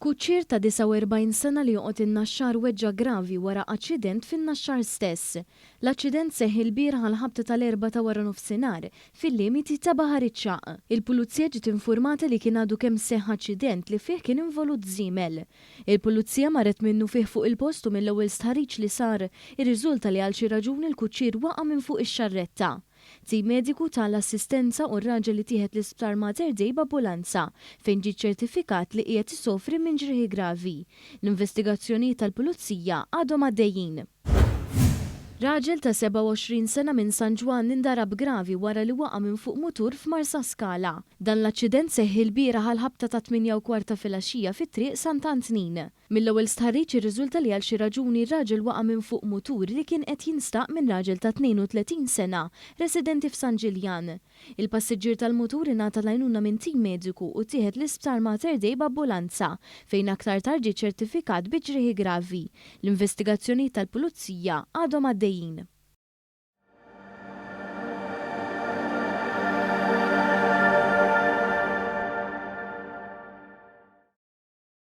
Kuċċier ta' 49 sena li joqgħod in-naxxar weġġa' gravi wara aċċident fin-naxxar stess. L-aċċident seħħ il-bieraħ għal-ħabta tal-4 ta' wara nofsinhar fil-limiti ta' Baħar iċ-Ċaq. Il-pulizija ġiet informata li kien għadu kemm seħħ aċċident li fih kien involut żiemel. Il-pulizija marret minnu fih fuq il-post u mill-ewwel stħarriġ li sar irriżulta li għal xi raġuni l-kuċċier waqa' minn fuq ix-xarretta. Tim mediku tal-assistenza u r-raġel li tieħed l-isptar Mater Dei b'ambulanza fejn ġie ċertifikat li qiegħed isofri minn ġrieħi gravi. L-investigazzjonijiet tal-pulizija għadhom għaddejjin. Raġel ta' 27 sena minn San Ġwan indarab gravi wara li waqa' minn fuq mutur f'Marsa Skala. Dan l-aċċident seħħ il-bieraħ għal-ħabta ta' 8:15 filgħaxija fit-triq Sant'Antnin. Mill-ewwel stħarriġ irriżulta li għal xi raġuni r-raġel waqa' minn fuq mutur li kien qed jinstaq minn raġel ta' 32 sena, residenti f'San Ġiljan. Il-passiġġier tal-mutur ingħata l-għajnuna minn tim mediku u tieħed l-isptar Mater Dei b'ambulanza fejn aktar tard ġie ċertifikat bi ġrieħi gravi. L-investigazzjonijiet tal-pulizija għadhom għaddejjin.